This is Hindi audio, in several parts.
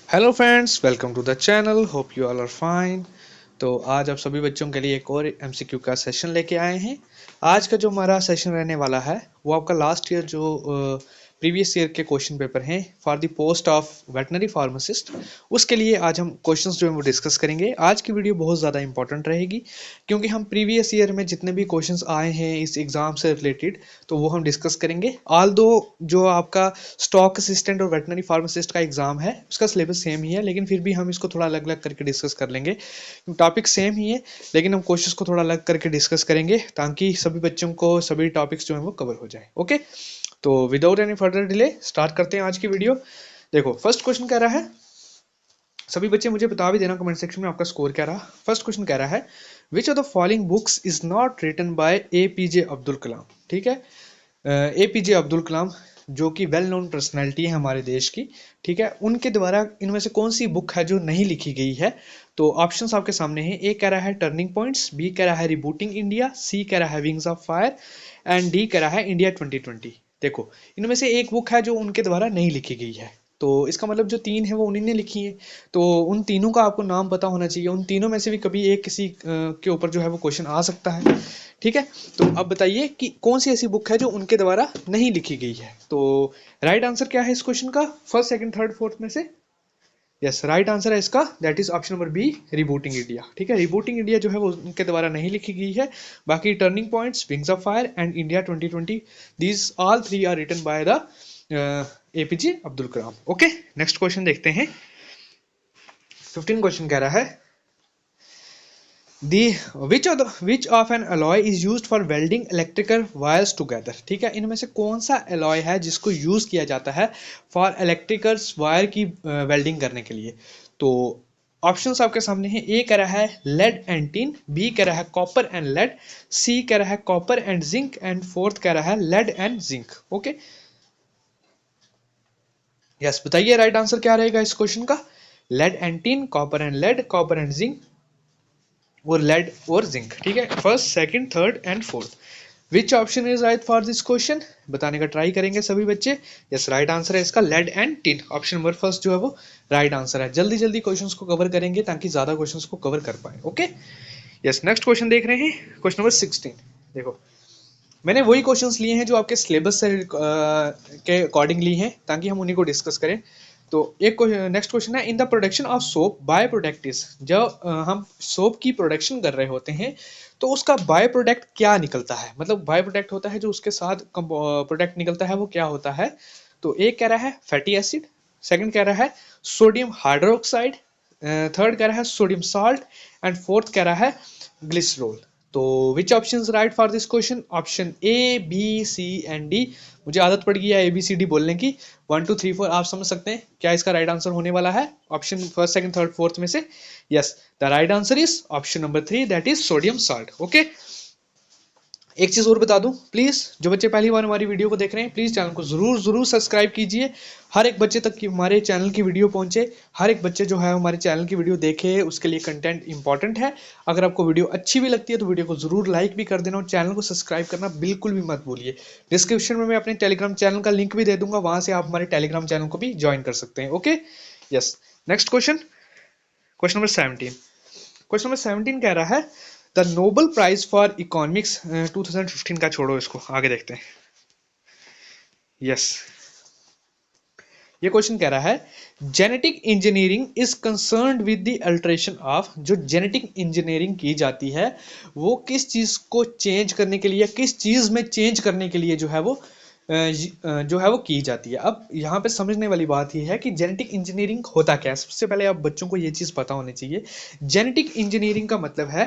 Hello friends, welcome to the channel. Hope you all are fine. तो आज आप सभी बच्चों के लिए एक और एमसीक्यू का सेशन लेके आए हैं। आज का जो हमारा सेशन रहने वाला है वो आपका लास्ट ईयर जो प्रीवियस ईयर के क्वेश्चन पेपर हैं for the post of veterinary pharmacist, उसके लिए आज हम क्वेश्चंस जो हैं वो डिस्कस करेंगे। आज की वीडियो बहुत ज़्यादा इंपॉर्टेंट रहेगी क्योंकि हम प्रीवियस ईयर में जितने भी क्वेश्चंस आए हैं इस एग्ज़ाम से रिलेटेड तो वो हम डिस्कस करेंगे। ऑल दो जो आपका स्टॉक असिस्टेंट और वेटनरी फार्मासिस्ट का एग्ज़ाम है उसका सिलेबस सेम ही है, लेकिन फिर भी हम इसको थोड़ा अलग अलग करके डिस्कस कर लेंगे। टॉपिक सेम ही है लेकिन हम क्वेश्चंस को थोड़ा अलग करके डिस्कस करेंगे ताकि सभी बच्चों को सभी टॉपिक्स जो हैं वो कवर हो जाए। ओके, तो without any further delay start करते हैं आज की वीडियो। देखो, फर्स्ट क्वेश्चन कह रहा है, सभी बच्चे मुझे बता भी देना कमेंट सेक्शन में आपका स्कोर क्या रहा। फर्स्ट क्वेश्चन कह रहा है, which of the following books is not written by APJ Abdul Kalam. ठीक है, एपीजे अब्दुल कलाम जो कि वेल नोन पर्सनैलिटी है हमारे देश की, ठीक है, उनके द्वारा इनमें से कौन सी बुक है जो नहीं लिखी गई है। तो ऑप्शंस आपके सामने हैं। ए कह रहा है टर्निंग पॉइंट्स, बी कह रहा है रिबूटिंग इंडिया, सी कह रहा है wings of fire and D कह रहा है इंडिया 2020। देखो, इनमें से एक बुक है जो उनके द्वारा नहीं लिखी गई है, तो इसका मतलब जो तीन है वो उन्हीं ने लिखी है। तो उन तीनों का आपको नाम पता होना चाहिए। उन तीनों में से भी कभी एक किसी के ऊपर जो है वो क्वेश्चन आ सकता है। ठीक है, तो अब बताइए कि कौन सी ऐसी बुक है जो उनके द्वारा नहीं लिखी गई है। तो राइट आंसर क्या है इस क्वेश्चन का, फर्स्ट सेकंड थर्ड फोर्थ में से? यस, राइट आंसर है इसका, that is option number B, rebooting India. ठीक है, रिबूटिंग इंडिया जो है वो उनके द्वारा नहीं लिखी गई है। बाकी turning points, wings of fire and India 2020, these all three are written by the A P J Abdul Kalam. Okay, next question देखते हैं। 15 क्वेश्चन कह रहा है, The which of an alloy is used for welding electrical wires together। ठीक है, इनमें से कौन सा alloy है जिसको यूज किया जाता है फॉर इलेक्ट्रिकल वायर की वेल्डिंग करने के लिए। तो ऑप्शंस आपके सामने हैं। ए कह रहा है लेड एंड टिन, बी कह रहा है कॉपर एंड लेड, सी कह रहा है copper and zinc and fourth कह रहा है lead and zinc. Okay, yes, बताइए राइट आंसर क्या रहेगा इस क्वेश्चन का। Lead and tin, copper and lead, copper and zinc और लेड और जिंक। ठीक है, first second third and fourth, which option is right for this question, बताने का ट्राई करेंगे सभी बच्चे। यस, राइट आंसर है इसका lead and tin, option number first जो है वो राइट आंसर है। जल्दी जल्दी क्वेश्चंस को कवर करेंगे ताकि ज्यादा क्वेश्चंस को कवर कर पाए। ओके, यस, नेक्स्ट क्वेश्चन देख रहे हैं, क्वेश्चन नंबर 16। देखो, मैंने वही क्वेश्चंस लिए हैं जो आपके सिलेबस से के अकॉर्डिंग लिए हैं ताकि हम उन्हीं को डिस्कस करें। तो एक नेक्स्ट क्वेश्चन है, in the production of soap by products, जब हम सोप की प्रोडक्शन कर रहे होते हैं तो उसका बाय प्रोडक्ट क्या निकलता है, मतलब बाय प्रोडक्ट होता है जो उसके साथ प्रोडक्ट निकलता है वो क्या होता है। तो एक कह रहा है फैटी एसिड, सेकंड कह रहा है सोडियम हाइड्रोक्साइड, थर्ड कह रहा है सोडियम साल्ट एंड फोर्थ कह रहा है ग्लिसरॉल। तो which option right for this question, option A B C and D. मुझे आदत पड़ गई है ए बी सी डी बोलने की, 1 2 3 4 आप समझ सकते हैं क्या इसका राइट आंसर होने वाला है option first second third fourth में से। Yes, the right answer is option number 3, that is sodium salt. Okay, एक चीज और बता दूं, प्लीज जो बच्चे पहली बार हमारी वीडियो को देख रहे हैं प्लीज चैनल को जरूर जरूर सब्सक्राइब कीजिए। हर एक बच्चे तक की हमारे चैनल की वीडियो पहुंचे, हर एक बच्चे जो है हमारे चैनल की वीडियो देखे, उसके लिए कंटेंट इंपॉर्टेंट है। अगर आपको वीडियो अच्छी भी लगती है तो वीडियो को जरूर लाइक भी कर देना और चैनल को सब्सक्राइब करना बिल्कुल भी मत भूलिए। डिस्क्रिप्शन में मैं अपने टेलीग्राम चैनल का लिंक भी दे दूंगा, वहां से आप हमारे टेलीग्राम चैनल को भी ज्वाइन कर सकते हैं। Okay, yes, next question, question number 17। Question number 17 कह रहा है, the Nobel prize for economics 2015 का छोड़ो, इसको आगे देखते हैं। यस, ये क्वेश्चन कह रहा है, genetic engineering is concerned with the alteration of, जो जेनेटिक इंजीनियरिंग की जाती है वो किस चीज को चेंज करने के लिए, किस चीज में चेंज करने के लिए जो है वो की जाती है। अब यहाँ पे समझने वाली बात ही है कि जेनेटिक इंजीनियरिंग होता क्या है। सबसे पहले आप बच्चों को ये चीज पता होनी चाहिए। जेनेटिक इंजीनियरिंग का मतलब है,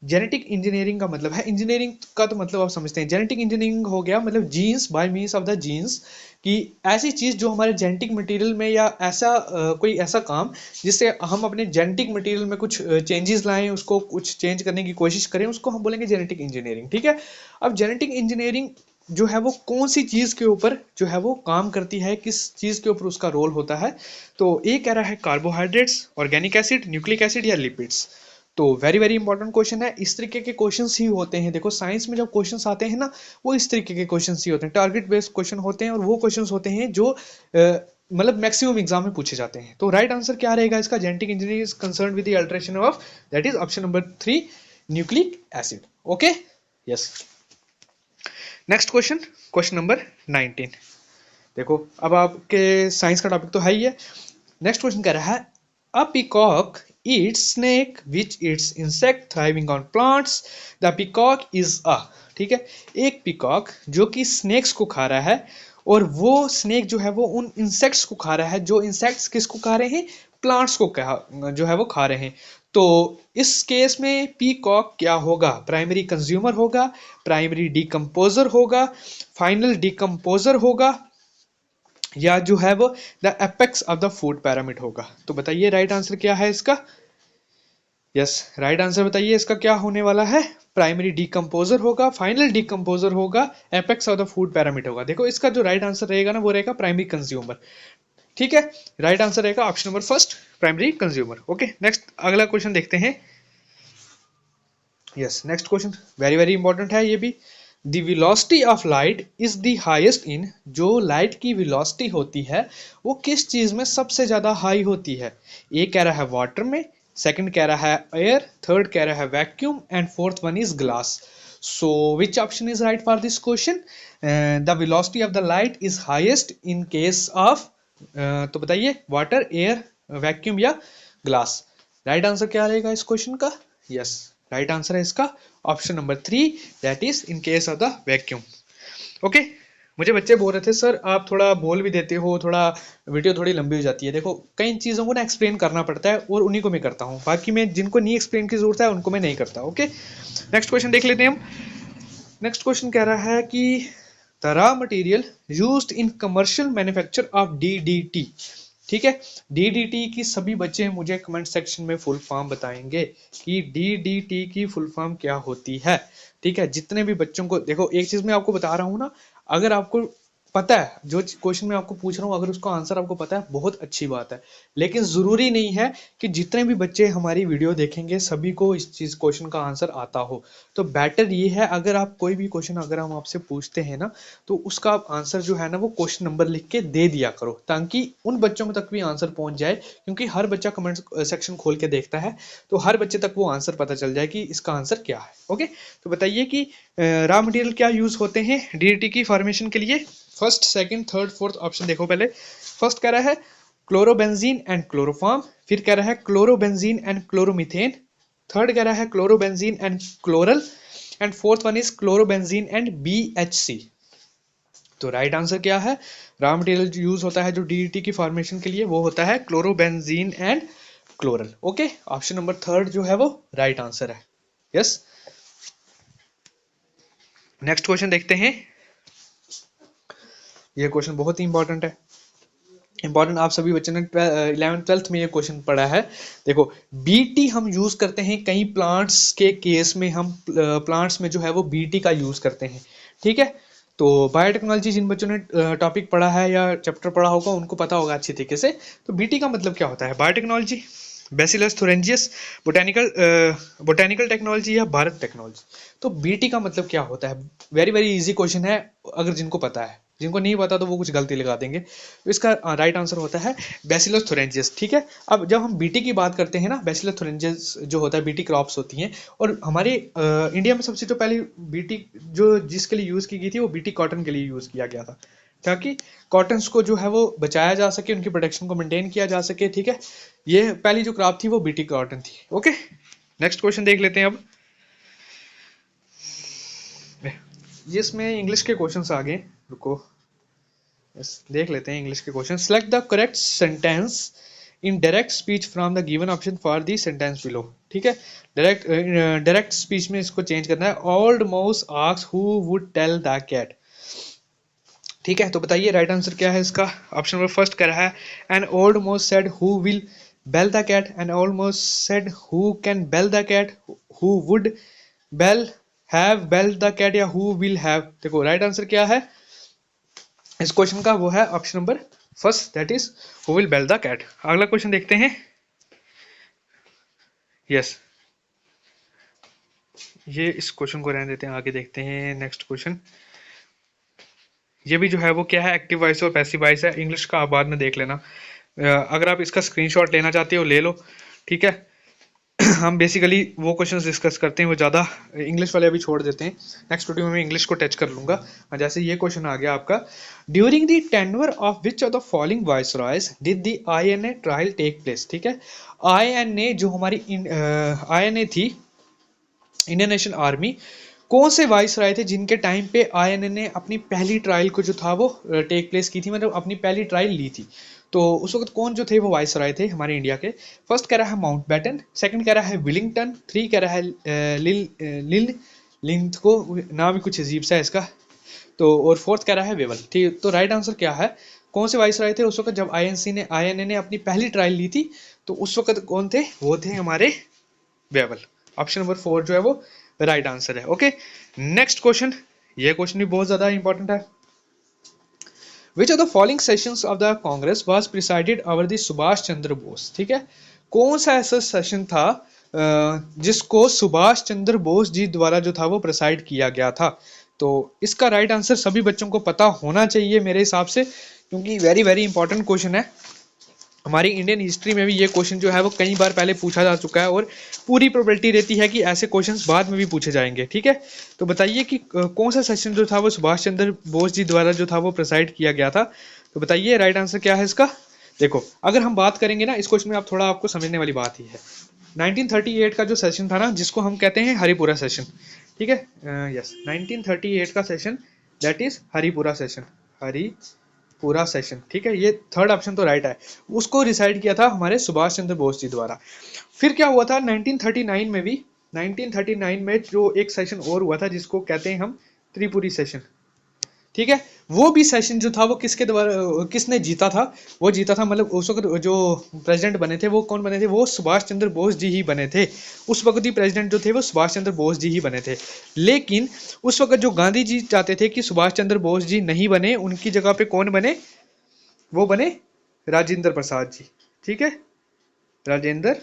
जेनेटिक इंजीनियरिंग का मतलब है, इंजीनियरिंग का तो मतलब आप समझते हैं, जेनेटिक इंजीनियरिंग हो गया मतलब genes, by means of the genes, कि ऐसी चीज जो हमारे जेनेटिक मटेरियल में, या ऐसा कोई ऐसा काम जिससे हम अपने जेनेटिक मटेरियल में कुछ चेंजेस लाएं, उसको कुछ चेंज करने की कोशिश करें, उसको हम बोलेंगे जेनेटिक इंजीनियरिंग। ठीक है, अब जेनेटिक इंजीनियरिंग जो है वो कौन सी चीज के ऊपर जो है वो काम करती है, किस चीज के ऊपर उसका रोल होता है। तो ये कह रहा है carbohydrates, organic acid, nucleic acid या लिपिड्स। तो वेरी वेरी इंपॉर्टेंट क्वेश्चन है, इस तरीके के क्वेश्चंस ही होते हैं। देखो, साइंस में जब क्वेश्चंस आते हैं ना वो इस तरीके के क्वेश्चंस ही होते हैं, टारगेट बेस्ड क्वेश्चन होते हैं और वो क्वेश्चंस होते हैं जो मतलब मैक्सिमम एग्जाम में पूछे जाते हैं। तो राइट आंसर क्या रहेगा इसका, genetic engineering is concern with the alteration of, that is option number 3, nucleic acid. Okay, yes. Next question, question number 19। देखो अब आपके साइंस का टॉपिक तो है ही है। नेक्स्ट क्वेश्चन कह रहा है, अ peacock Yeats snake which Yeats insect thriving on plants, the peacock is a, ठीक है, एक पीकॉक जो कि स्नेक्स को खा रहा है, और वो स्नेक जो है वो उन इंसेक्ट्स को खा रहा है, जो इंसेक्ट्स किसको खा रहे हैं, प्लांट्स को जो है वो खा रहे हैं। तो इस केस में पीकॉक क्या होगा, प्राइमरी कंज्यूमर होगा, प्राइमरी डिकम्पोजर होगा, फाइनल डिकम्पोजर होगा, या जो है वो the apex of the food pyramid होगा। तो बताइए राइट आंसर क्या है इसका। यस, राइट आंसर बताइए इसका क्या होने वाला है, प्राइमरी डिकम्पोजर होगा, फाइनल डिकम्पोजर होगा, apex of the food pyramid होगा। देखो इसका जो राइट आंसर रहेगा ना वो रहेगा प्राइमरी कंज्यूमर। ठीक है, राइट आंसर रहेगा option number first, primary consumer. Okay, next अगला क्वेश्चन देखते हैं। Yes, next question very very important है ये भी। The velocity of light is the highest in, जो लाइट की वेलोसिटी होती है वो किस चीज में सबसे ज्यादा हाई होती है। ए कह रहा है वाटर में, सेकंड कह रहा है एयर, थर्ड कह रहा है vacuum, and fourth one is glass. So which option is right for this question, the velocity of the light is highest in case of, तो बताइए वाटर, एयर, वैक्यूम या ग्लास। राइट आंसर क्या रहेगा इस क्वेश्चन का। यस, राइट आंसर है इसका option number 3, that is in case of the vacuum. Okay, मुझे बच्चे बोल रहे थे सर आप थोड़ा बोल भी देते हो, थोड़ा वीडियो थोड़ी लंबी हो जाती है। देखो कई चीज़ों को ना एक्सप्लेन करना पड़ता है और उन्हीं को मैं करता हूँ, बाकी मैं जिनको नहीं एक्सप्लेन की जरूरत है उनको मैं नहीं करता। ओके, नेक्स्ट क्वेश्चन देख लेते हैं हम। नेक्स्ट क्वेश्चन कह रहा है कि the raw material used in commercial manufacture of DDT, ठीक है, डीडीटी की सभी बच्चे मुझे कमेंट सेक्शन में फुल फॉर्म बताएंगे कि डीडीटी की फुल फॉर्म क्या होती है। ठीक है, जितने भी बच्चों को, देखो एक चीज मैं आपको बता रहा हूँ ना, अगर आपको पता है जो क्वेश्चन मैं आपको पूछ रहा हूँ, अगर उसका आंसर आपको पता है बहुत अच्छी बात है, लेकिन जरूरी नहीं है कि जितने भी बच्चे हमारी वीडियो देखेंगे सभी को इस चीज क्वेश्चन का आंसर आता हो। तो बेटर ये है अगर आप कोई भी क्वेश्चन अगर हम आपसे पूछते हैं ना, तो उसका आंसर जो है ना वो क्वेश्चन नंबर लिख के दे दिया करो, ताकि उन बच्चों तक भी आंसर पहुंच जाए, क्योंकि हर बच्चा कमेंट सेक्शन खोल के देखता है, तो हर बच्चे तक वो आंसर पता चल जाए कि इसका आंसर क्या है। ओके, तो बताइए कि रॉ मटेरियल क्या यूज होते हैं डीडीटी की फॉर्मेशन के लिए। First, second, third, fourth option देखो पहले। फर्स्ट कह रहा है क्लोरोबेंजीन एंड क्लोरोफॉर्म, फिर कह रहा है क्लोरोबेंजीन एंड क्लोरोमीथेन, थर्ड कह रहा है chlorobenzene and chloral, and fourth one is chlorobenzene and BHC। तो राइट आंसर क्या है, रॉ मटेरियल यूज होता है जो डीईटी की फॉर्मेशन के लिए वो होता है chlorobenzene and chloral. Okay, option number third जो है वो राइट आंसर है। यस, नेक्स्ट क्वेश्चन देखते हैं। ये क्वेश्चन बहुत ही इंपॉर्टेंट है, इंपॉर्टेंट आप सभी बच्चों ने 11th-12th में ये क्वेश्चन पढ़ा है। देखो बीटी हम यूज करते हैं कई प्लांट्स के केस में, हम प्लांट्स में जो है वो बीटी का यूज करते हैं। ठीक है, तो बायोटेक्नोलॉजी जिन बच्चों ने टॉपिक पढ़ा है या चैप्टर पढ़ा होगा उनको पता होगा अच्छी तरीके से। तो बीटी का मतलब क्या होता है, biotechnology, bacillus thuringiensis, botanical botanical technology या भारत टेक्नोलॉजी। तो बीटी का मतलब क्या होता है, वेरी वेरी इजी क्वेश्चन है, अगर जिनको पता है, जिनको नहीं पता तो वो कुछ गलती लगा देंगे। तो इसका राइट आंसर होता है बैसिलस थोरेंजियस। ठीक है, अब जब हम बीटी की बात करते हैं ना, बैसिलस थोरेंजियस जो होता है बीटी क्रॉप्स होती हैं, और हमारे इंडिया में सबसे जो पहले बीटी जो जिसके लिए यूज की गई थी वो बीटी कॉटन के लिए यूज किया गया था, ताकि कॉटन्स को जो है वो बचाया जा सके, उनकी प्रोटेक्शन को मेंटेन किया जा सके। ठीक है, ये पहली जो क्रॉप थी वो बीटी कॉटन थी। ओके, नेक्स्ट क्वेश्चन देख लेते हैं अब, जिसमें इंग्लिश के क्वेश्चंस आ गए। रुको, देख लेते हैं इंग्लिश के question. Select the correct sentence in direct speech from the given option for the sentence below. ठीक है, डायरेक्ट स्पीच में इसको चेंज करना है। Old mouse asks who would tell the cat. ठीक है, तो बताइए राइट आंसर क्या है इसका। ऑप्शन नंबर फर्स्ट कह रहा है an old mouse said who will bell the cat, an old mouse said who can bell the cat, who would bell have bell the cat, या हु विल हैव। देखो राइट आंसर क्या है इस क्वेश्चन का, वो है option number first, that is who will bell the cat. अगला क्वेश्चन देखते हैं। यस, ये इस क्वेश्चन को रहने देते हैं, आगे देखते हैं नेक्स्ट क्वेश्चन। ये भी जो है वो क्या है, एक्टिव वॉइस और पैसिव वॉइस है। इंग्लिश का आप बाद में देख लेना, अगर आप इसका स्क्रीनशॉट लेना चाहते हो ले लो, ठीक है। हम बेसिकली वो क्वेश्चंस डिस्कस करते हैं, वो ज़्यादा इंग्लिश वाले अभी छोड़ देते हैं, नेक्स्ट वीडियो में मैं इंग्लिश को टच कर लूंगा। जैसे ये क्वेश्चन आ गया आपका, during the tenure of which of the following viceroys did the INA trial take place, ठीक है। आईएनए जो हमारी आईएनए थी, इंडियन नेशनल आर्मी, कौन से वाइसराय थे जिनके टाइम पे आईएनए ने अपनी पहली ट्रायल को जो था वो टेक प्लेस की थी, मतलब अपनी पहली ट्रायल ली थी। तो उस वक्त कौन जो थे वो वाइसराय थे हमारे इंडिया के? फर्स्ट कह रहा है माउंट बैटन, सेकंड कह रहा है विलिंगटन, थ्री कह रहा है लिल लिंथ को नाम भी कुछ अजीब सा है इसका, तो और फोर्थ कह रहा है वेवल, ठीक। तो राइट आंसर क्या है, कौन से वाइसराय थे उस वक्त जब आईएनए ने अपनी पहली ट्रायल ली थी? तो उस वक्त कौन थे? वो थे हमारे वेवल। ऑप्शन नंबर 4 जो है वो राइट आंसर है। ओके, नेक्स्ट क्वेश्चन, ये क्वेश्चन भी बहुत ज्यादा इंपॉर्टेंट है। Which of the following sessions of the Congress was presided over the Subhash Chandra Bose, ठीक है। कौन सा ऐसा सेशन था जिसको सुभाष चंद्र बोस जी द्वारा जो था वो प्रिसाइड किया गया था? तो इसका राइट आंसर सभी बच्चों को पता होना चाहिए मेरे हिसाब से, क्योंकि वेरी वेरी इंपॉर्टेंट क्वेश्चन है। हमारी इंडियन हिस्ट्री में भी ये क्वेश्चन जो है वो कई बार पहले पूछा जा चुका है, और पूरी प्रोबेबिलिटी रहती है कि ऐसे क्वेश्चंस बाद में भी पूछे जाएंगे, ठीक है। तो बताइए कि कौन सा सेशन जो था वो सुभाष चंद्र बोस जी द्वारा जो था वो प्रिसाइड किया गया था? तो बताइए राइट आंसर क्या है इसका। देखो, अगर हम बात करेंगे ना इस क्वेश्चन में, आप थोड़ा आपको समझने वाली बात ही है। 1938 का जो सेशन था ना, जिसको हम कहते हैं हरिपुरा सेशन, ठीक है। यस, 1938 का session, that is Haripura session, पूरा सेशन, ठीक है। ये थर्ड ऑप्शन तो राइट है। उसको रिसाइड किया था हमारे सुभाष चंद्र बोस जी द्वारा। फिर क्या हुआ था 1939 में भी, 1939 में जो एक सेशन और हुआ था जिसको कहते हैं हम त्रिपुरी सेशन, ठीक है। वो भी सेशन जो था वो किसके द्वारा, किसने जीता था? वो जीता था, मतलब उस वक्त जो प्रेसिडेंट बने थे वो कौन बने थे? वो सुभाष चंद्र बोस जी ही बने थे। उस वक्त ही प्रेसिडेंट जो थे वो सुभाष चंद्र बोस जी ही बने थे। लेकिन उस वक्त जो गांधी जी चाहते थे कि सुभाष चंद्र बोस जी नहीं बने, उनकी जगह पे कौन बने? वो बने राजेंद्र प्रसाद जी, ठीक है। राजेंद्र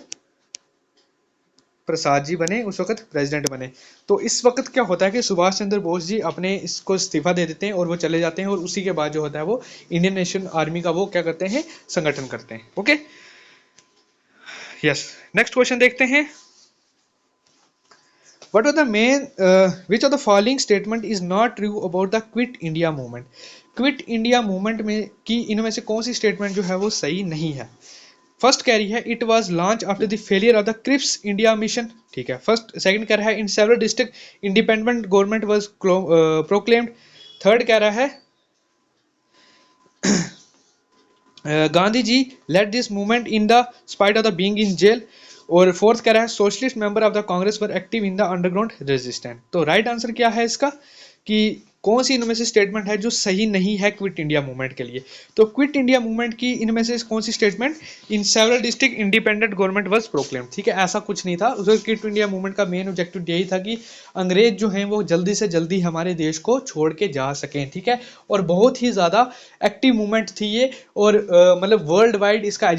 प्रसाद जी बने, उस वक्त प्रेसिडेंट बने। तो इस वक्त क्या होता है कि सुभाष चंद्र बोस जी अपने इसको इस्तीफा दे देते हैं और वो चले जाते हैं, और उसी के बाद जो होता है वो इंडियन नेशनल आर्मी का वो क्या करते हैं, संगठन करते हैं। ओके, यस, नेक्स्ट क्वेश्चन देखते हैं। What are the main which of the following statement is not true about the Quit India movement? Quit India movement में की इनमें से कौन सी स्टेटमेंट जो है वो सही नहीं है? फर्स्ट कह रही है it was launched after the failure of the Cripps India mission, ठीक है। फर्स्ट, सेकंड कह रहा है in several district independent government was proclaimed. Third कह रहा है Gandhi ji led this movement in the spite of the being in jail. और फोर्थ कह रहा है socialist member of the Congress were active in the underground resistance. तो राइट आंसर क्या है इसका, कि कौन सी इनमें से स्टेटमेंट है जो सही नहीं है क्विट इंडिया मूवमेंट के लिए? तो क्विट इंडिया मूवमेंट की इनमें से कौन सी statement, in several district independent government was proclaimed, ठीक है। ऐसा कुछ नहीं था। उसका क्विट इंडिया मूवमेंट का मेन ऑब्जेक्टिव यही था कि अंग्रेज जो हैं वो जल्दी से जल्दी हमारे देश को छोड़ के जा सकें, ठीक है। और बहुत ही ज़्यादा एक्टिव मूवमेंट थी ये, और मतलब वर्ल्ड वाइड इसका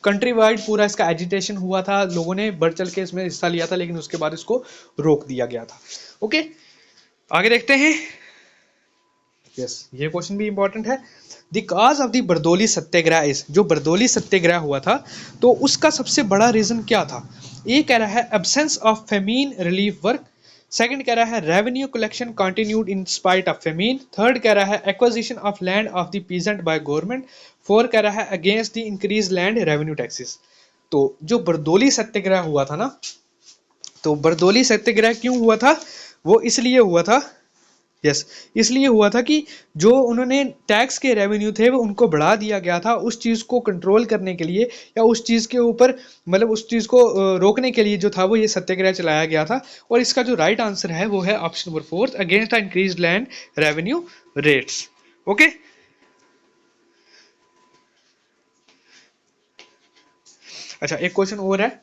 कंट्री वाइड पूरा इसका एजिटेशन हुआ था, लोगों ने बढ़ चल के इसमें हिस्सा लिया था, लेकिन उसके बाद इसको रोक दिया गया था। ओके, आगे देखते हैं। यस, ये क्वेश्चन भी इंपॉर्टेंट है। The cause of the Bardoli Satyagraha is, जो बरदौली सत्याग्रह हुआ था तो उसका सबसे बड़ा रीजन क्या था? ए कह रहा है absence of famine relief work, second कह रहा है revenue collection continued in spite of famine, third कह रहा है acquisition of land of the peasant by government, four कह रहा है against the increase land revenue taxes. तो जो बरदौली सत्याग्रह हुआ था ना, तो बरदौली सत्याग्रह क्यों हुआ था? वो इसलिए हुआ था, इसलिए हुआ था कि जो उन्होंने टैक्स के रेवेन्यू थे वो उनको बढ़ा दिया गया था, उस चीज़ को कंट्रोल करने के लिए, या उस चीज़ के ऊपर मतलब उस चीज़ को रोकने के लिए जो था वो ये सत्याग्रह चलाया गया था। और इसका जो राइट आंसर है वो है option number 4, against the increase land revenue rates. Okay, अच्छा, एक क्वेश्चन और है।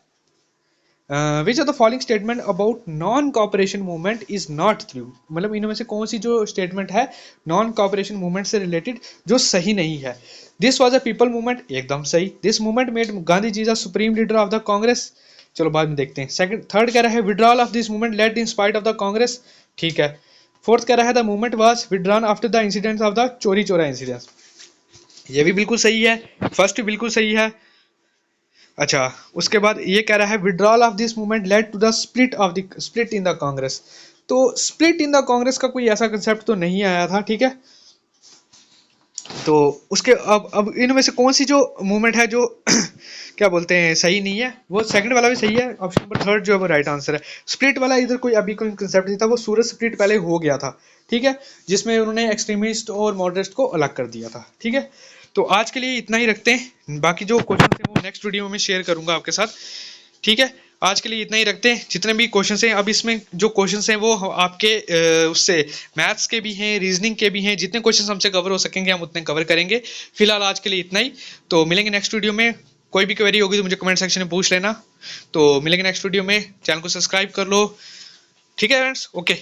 Which of the following statement about non cooperation movement is not true, मतलब इनमें से कौन सी जो स्टेटमेंट है नॉन कॉपरेशन मूवमेंट से रिलेटेड जो सही नहीं है? This was a people movement, एकदम सही। This movement made Gandhi ji the supreme leader of the Congress, चलो बाद में देखते हैं। सेकंड, थर्ड कह रहा है withdrawal of this movement led in spite of the Congress, ठीक है। फोर्थ कह रहा है the movement was withdrawn after the incident of the Chauri Chaura incident, ये भी बिल्कुल सही है, फर्स्ट बिल्कुल सही है। अच्छा, उसके बाद ये कह रहा है withdrawal of this movement led to the split in the Congress, तो स्प्लिट इन द कांग्रेस का कोई ऐसा कंसेप्ट तो नहीं आया था, ठीक है। तो उसके अब इनमें से कौन सी जो मूवमेंट है जो क्या बोलते हैं सही नहीं है, वो सेकंड वाला भी सही है, ऑप्शन नंबर थर्ड जो है वो राइट आंसर है। स्प्लिट वाला इधर कोई अभी कोई कंसेप्ट नहीं था, वो सूरज स्प्लिट पहले हो गया था, ठीक है, जिसमें उन्होंने एक्सट्रीमिस्ट और मॉडरेट को अलग कर दिया था, ठीक है। तो आज के लिए इतना ही रखते हैं, बाकी जो क्वेश्चन है वो नेक्स्ट वीडियो में शेयर करूंगा आपके साथ, ठीक है। आज के लिए इतना ही रखते हैं, जितने भी क्वेश्चंस हैं अब इसमें जो क्वेश्चंस हैं वो आपके उससे मैथ्स के भी हैं, रीजनिंग के भी हैं, जितने क्वेश्चंस हमसे कवर हो सकेंगे हम उतने कवर करेंगे। फिलहाल आज के लिए इतना ही, तो मिलेंगे नेक्स्ट वीडियो में। कोई भी क्वेरी होगी तो मुझे कमेंट सेक्शन में पूछ लेना। तो मिलेंगे नेक्स्ट वीडियो में, चैनल को सब्सक्राइब कर लो, ठीक है फ्रेंड्स, ओके।